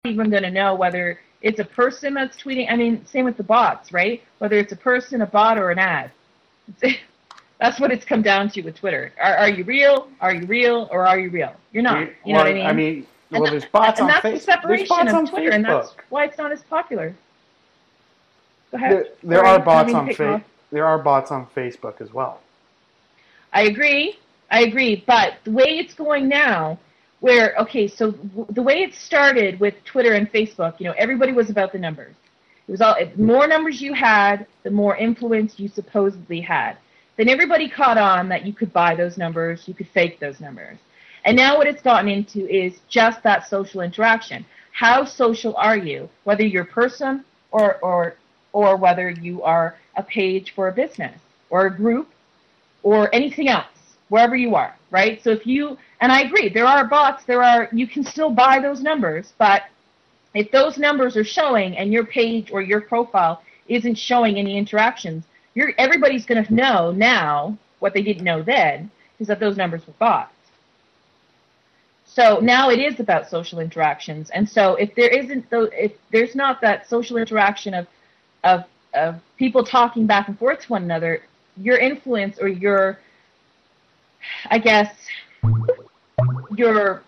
even going to know whether it's a person that's tweeting. I mean, same with the bots, right? Whether it's a person, a bot, or an ad. That's what it's come down to with Twitter. Are you real? Are you real? Or are you real? You're not. You know what I mean? Well, there's bots on Facebook. And that's the separation of Twitter, and that's why it's not as popular. Go ahead. There are bots on Facebook as well. I agree, but the way it's going now, so the way it started with Twitter and Facebook, everybody was about the numbers. It was the more numbers you had, the more influence you supposedly had. Then everybody caught on that you could buy those numbers, you could fake those numbers. And now what it's gotten into is just that social interaction. How social are you? Whether you're a person or whether you are a page for a business or a group or anything else, wherever you are, right? So and I agree, there are bots, you can still buy those numbers, but if those numbers are showing and your page or your profile isn't showing any interactions, everybody's going to know now what they didn't know then, is that those numbers were bots. So now it is about social interactions, and so if there's not that social interaction of people talking back and forth to one another, your influence or your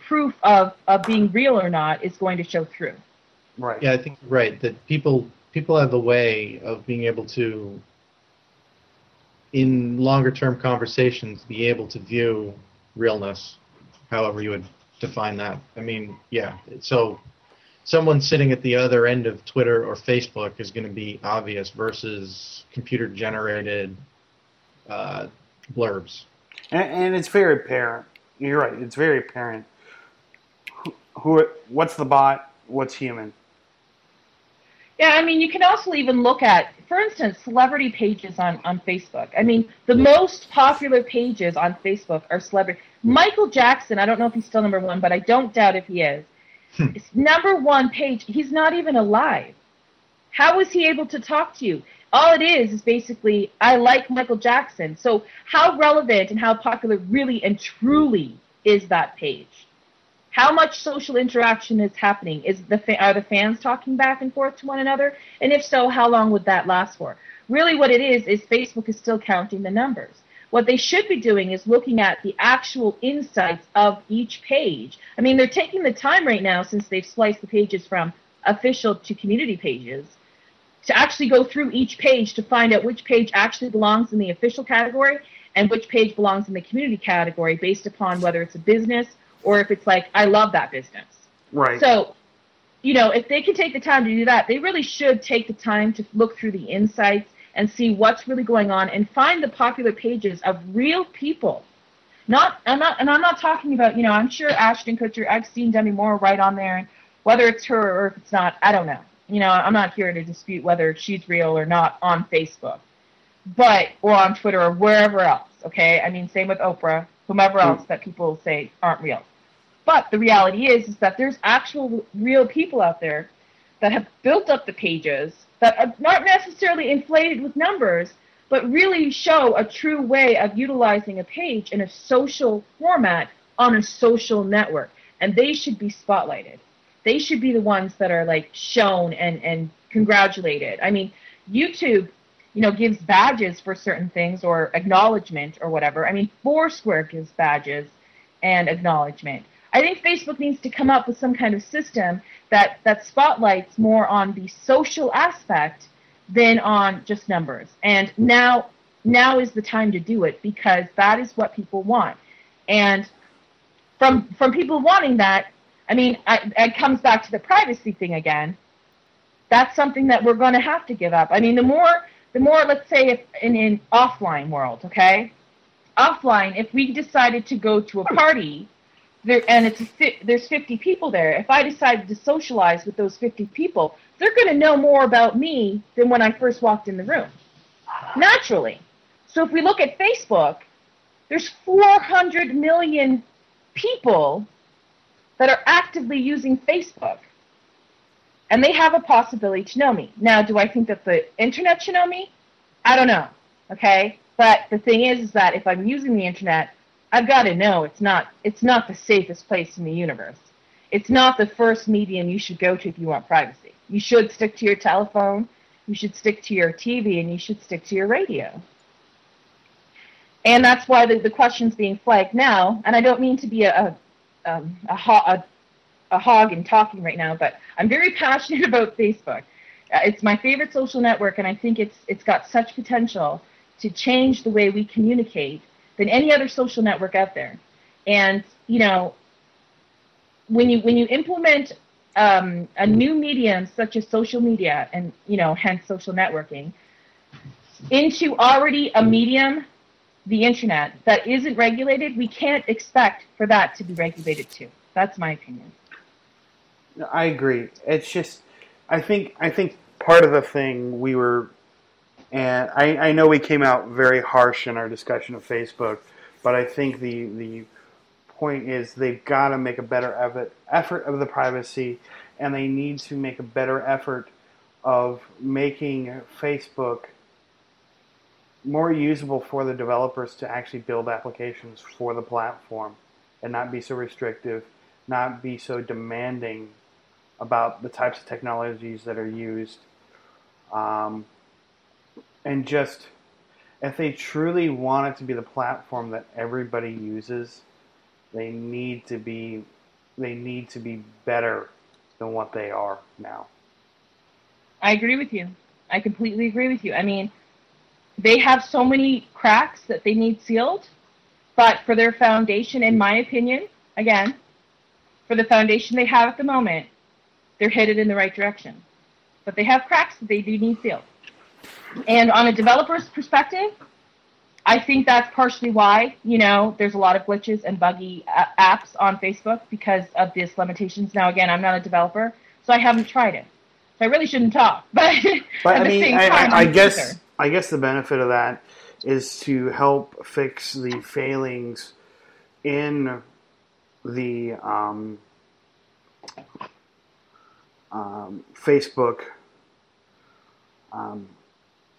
proof of being real or not is going to show through. Right. Yeah, I think you're right, that people have a way of being able to, in longer term conversations, be able to view realness, however you would define that. I mean, yeah. So someone sitting at the other end of Twitter or Facebook is going to be obvious versus computer-generated blurbs. And it's very apparent. You're right. It's very apparent. What's the bot? What's human? Yeah, I mean, you can also even look at, for instance, celebrity pages on Facebook. I mean, the most popular pages on Facebook are celebrity. Michael Jackson, I don't know if he's still number one, but I don't doubt if he is. It's number one page. He's not even alive. How is he able to talk to you? All it is basically, I like Michael Jackson. So how relevant and how popular really and truly is that page? How much social interaction is happening? Are the fans talking back and forth to one another? And if so, how long would that last for? Really what it is Facebook is still counting the numbers. What they should be doing is looking at the actual insights of each page. I mean, they're taking the time right now, since they've spliced the pages from official to community pages, to actually go through each page to find out which page actually belongs in the official category and which page belongs in the community category based upon whether it's a business or if it's like, I love that business. Right. So, if they can take the time to do that, they really should take the time to look through the insights and see what's really going on and find the popular pages of real people. I'm not talking about, I'm sure Ashton Kutcher, I've seen Demi Moore right on there, and whether it's her or if it's not, I don't know. I'm not here to dispute whether she's real or not on Facebook, or on Twitter or wherever else, okay? I mean, same with Oprah, whomever else that people say aren't real. But the reality is that there's actual real people out there that have built up the pages that are not necessarily inflated with numbers, but really show a true way of utilizing a page in a social format on a social network. And they should be spotlighted. They should be the ones that are shown and congratulated. I mean, YouTube, gives badges for certain things or acknowledgement or whatever. I mean, Foursquare gives badges and acknowledgement. I think Facebook needs to come up with some kind of system that spotlights more on the social aspect than on just numbers. And now is the time to do it, because that is what people want. And from people wanting that, I mean, it comes back to the privacy thing again. That's something that we're going to have to give up. I mean, the more, let's say, if in offline world, okay? Offline, if we decided to go to a party, there's 50 people there. If I decided to socialize with those 50 people, they're going to know more about me than when I first walked in the room, naturally. So if we look at Facebook, there's 400 million people that are actively using Facebook, and they have a possibility to know me. Now, do I think that the internet should know me? I don't know, okay? But the thing is that if I'm using the internet, I've got to know it's not the safest place in the universe. it's not the first medium you should go to if you want privacy. You should stick to your telephone, you should stick to your TV, and you should stick to your radio. And that's why the question's being flagged now, and I don't mean to be a hog in talking right now, but I'm very passionate about Facebook. It's my favorite social network, and I think it's got such potential to change the way we communicate than any other social network out there. And, you know, when you implement a new medium such as social media and, you know, hence social networking, into already a medium, the internet, that isn't regulated, we can't expect for that to be regulated too. That's my opinion. I agree. It's just, I think part of the thing we were, and I know we came out very harsh in our discussion of Facebook, but I think the point is they've got to make a better effort of the privacy, and they need to make a better effort of making Facebook more usable for the developers to actually build applications for the platform and not be so restrictive, not be so demanding about the types of technologies that are used. And just, if they truly want it to be the platform that everybody uses, they need to be better than what they are now. I agree with you. I completely agree with you. I mean, they have so many cracks that they need sealed, but for their foundation, in my opinion, again, for the foundation they have at the moment, they're headed in the right direction. But they have cracks that they do need sealed. And on a developer's perspective, I think that's partially why, you know, there's a lot of glitches and buggy apps on Facebook because of these limitations. Now, again, I'm not a developer, so I haven't tried it. So I really shouldn't talk. But at the same time, I guess the benefit of that is to help fix the failings in the Facebook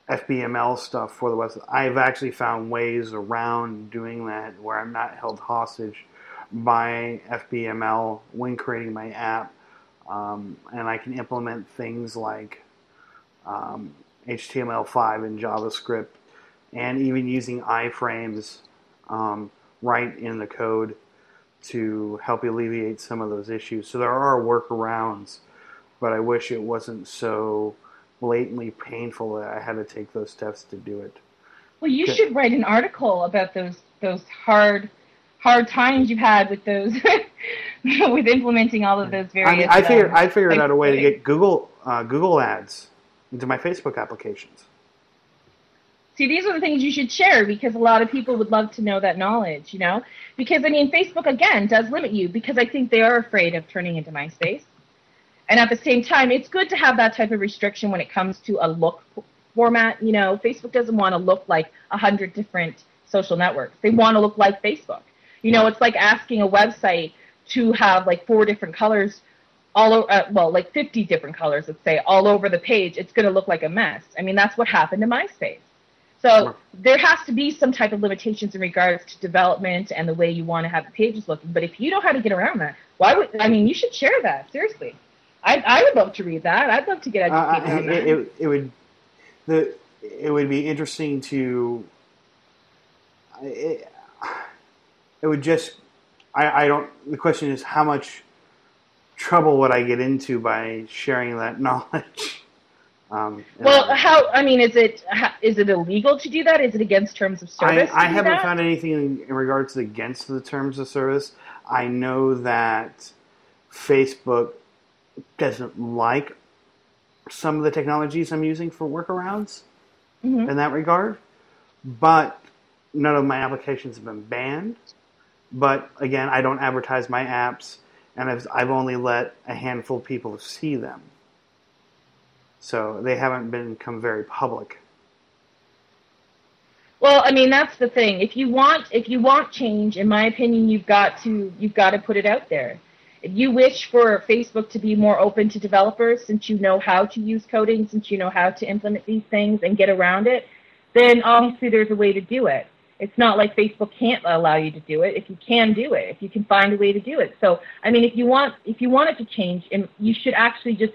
FBML stuff for the website. I've actually found ways around doing that where I'm not held hostage by FBML when creating my app, and I can implement things like HTML5 and JavaScript, and even using iframes right in the code to help alleviate some of those issues. So there are workarounds, but I wish it wasn't so blatantly painful that I had to take those steps to do it. Well, you should write an article about those hard times you've had with those with implementing all of those various. I figured out a way to get Google ads into my Facebook applications. See, these are the things you should share because a lot of people would love to know that knowledge, you know? Because, I mean, Facebook, again, does limit you because I think they are afraid of turning into MySpace. And at the same time, it's good to have that type of restriction when it comes to a look format. You know, Facebook doesn't want to look like 100 different social networks. They want to look like Facebook. You know, it's like asking a website to have like 4 different colors all over, well, like 50 different colors, let's say, all over the page. It's going to look like a mess. I mean, that's what happened to MySpace. So there has to be some type of limitations in regards to development and the way you want to have the pages looking. But if you know how to get around that, you should share that, seriously. I would love to read that. I'd love to get educated on that. It would be interesting to. It would just. I don't. The question is, how much trouble would I get into by sharing that knowledge? Well, is it illegal to do that? Is it against terms of service? I haven't found anything in regards to against the terms of service. I know that Facebook doesn't like some of the technologies I'm using for workarounds in that regard, but none of my applications have been banned. But again, I don't advertise my apps, and I've only let a handful of people see them, so they haven't become very public. Well, I mean, that's the thing. If you want change, in my opinion, you've got to put it out there. If you wish for Facebook to be more open to developers, since you know how to use coding, since you know how to implement these things and get around it, then obviously there's a way to do it. It's not like Facebook can't allow you to do it. If you can do it, if you can find a way to do it. So, I mean, if you want it to change, and you should actually just